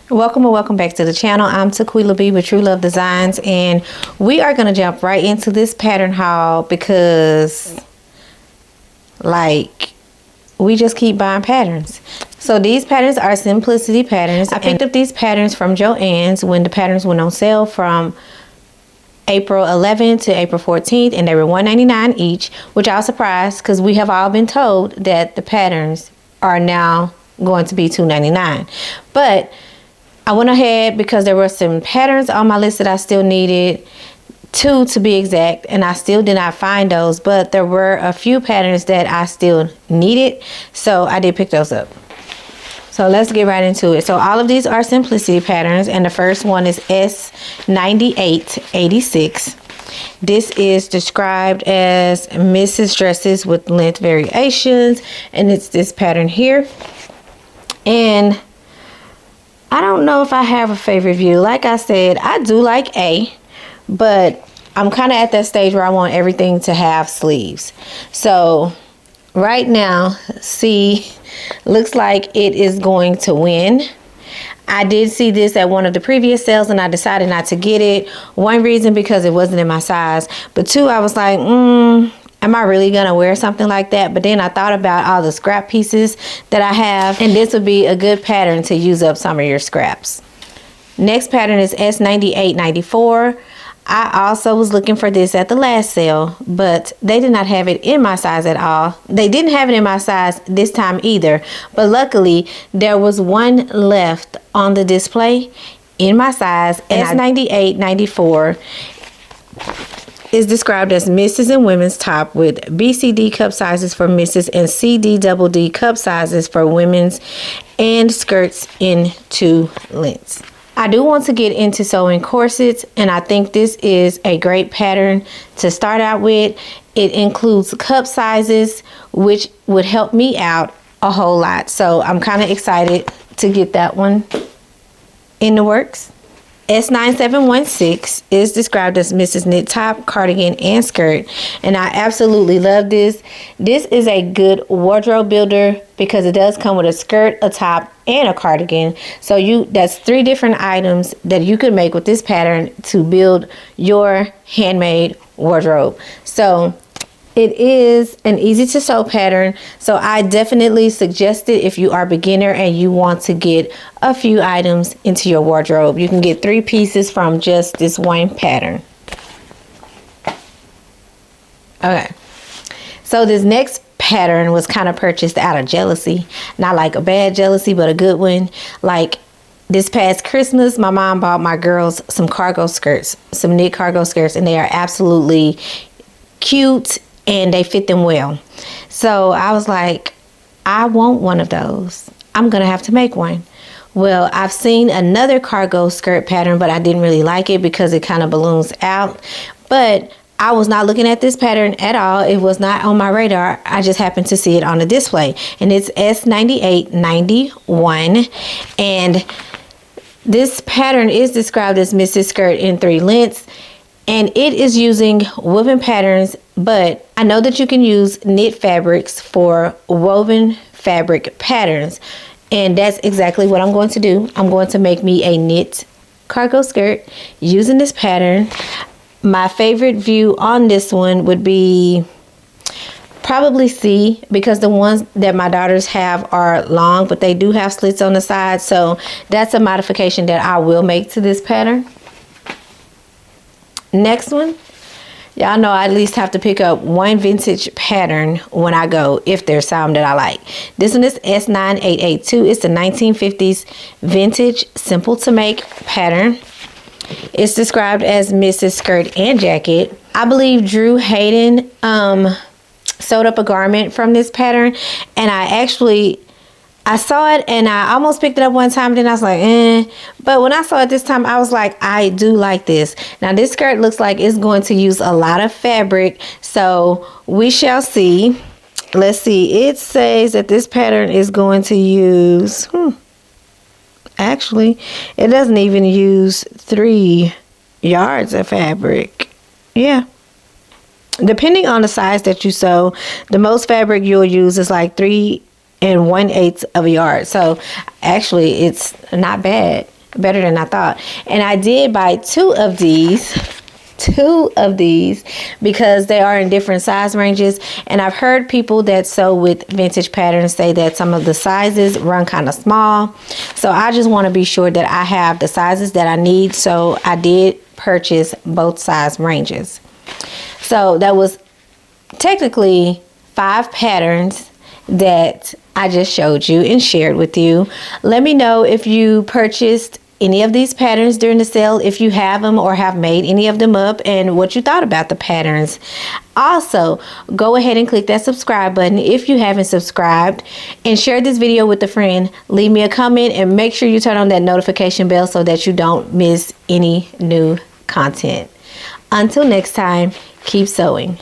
Welcome and welcome back to the channel. I'm Tequila B with TruLuv Designz, and we are going to jump right into this pattern haul because we just keep buying patterns. So these patterns are simplicity patterns. I picked up these patterns from Joann's when the patterns went on sale from April 11th to April 14th, and they were $1.99 each, which I was surprised because we have all been told that the patterns are now going to be $2.99. But I went ahead because there were some patterns on my list that I still needed, 2 to be exact, and I still did not find those, but there were a few patterns that I still needed, so I did pick those up. So let's get right into it. So all of these are simplicity patterns, and the first one is S9886. This is described as Mrs. Dresses with length variations, and it's this pattern here. And I don't know if I have a favorite view. Like I said, I do like A, but I'm kind of at that stage where I want everything to have sleeves. So right now, C looks like it is going to win. I did see this at one of the previous sales and I decided not to get it. One reason, because it wasn't in my size, but 2, I was like, am I really gonna wear something like that? But then I thought about all the scrap pieces that I have, and this would be a good pattern to use up some of your scraps. Next pattern is S9894. I also was looking for this at the last sale, but they did not have it in my size at all. They didn't have it in my size this time either, but luckily there was one left on the display in my size. S9894 is described as Mrs. and women's top with BCD cup sizes for Mrs. and CD double D cup sizes for women's, and skirts in 2 lengths. I do want to get into sewing corsets, and I think this is a great pattern to start out with. It includes cup sizes, which would help me out a whole lot. So I'm kind of excited to get that one in the works. S9716 is described as Mrs. Knit top, cardigan, and skirt, and I absolutely love this. This is a good wardrobe builder because it does come with a skirt, a top, and a cardigan. So that's 3 different items that you could make with this pattern to build your handmade wardrobe. So it is an easy to sew pattern, so I definitely suggest it if you are a beginner and you want to get a few items into your wardrobe. You can get 3 pieces from just this one pattern. Okay, so this next pattern was kind of purchased out of jealousy. Not like a bad jealousy, but a good one. Like this past Christmas, my mom bought my girls some cargo skirts, some knit cargo skirts, and they are absolutely cute and they fit them well. So I was like, I want one of those. I'm gonna have to make one. Well, I've seen another cargo skirt pattern, but I didn't really like it because it kind of balloons out. But I was not looking at this pattern at all. It was not on my radar. I just happened to see it on the display, and it's S9891, and this pattern is described as Mrs. Skirt in 3 lengths. And it is using woven patterns, but I know that you can use knit fabrics for woven fabric patterns. And that's exactly what I'm going to do. I'm going to make me a knit cargo skirt using this pattern. My favorite view on this one would be probably C, because the ones that my daughters have are long, but they do have slits on the side. So that's a modification that I will make to this pattern. Next one, y'all know I at least have to pick up one vintage pattern when I go, if there's some that I like. This one is S9882. It's the 1950s vintage simple to make pattern. It's described as Mrs. Skirt and Jacket. I believe Drew Hayden sewed up a garment from this pattern, and I saw it and I almost picked it up one time, then I was like, but when I saw it this time, I was like, I do like this. Now this skirt looks like it's going to use a lot of fabric, so we shall see. Let's see, it says that this pattern is going to use, actually, it doesn't even use 3 yards of fabric. Yeah. Depending on the size that you sew, the most fabric you'll use is like 3 1/8 of a yard. So actually it's not bad. better than I thought. And I did buy two of these because they are in different size ranges, and I've heard people that sew with vintage patterns say that some of the sizes run kind of small, so I just want to be sure that I have the sizes that I need, so I did purchase both size ranges. So that was technically 5 patterns that I just showed you and shared with you. Let me know if you purchased any of these patterns during the sale, if you have them or have made any of them up, and what you thought about the patterns. Also, go ahead and click that subscribe button if you haven't subscribed, and share this video with a friend. Leave me a comment and make sure you turn on that notification bell so that you don't miss any new content. Until next time, keep sewing.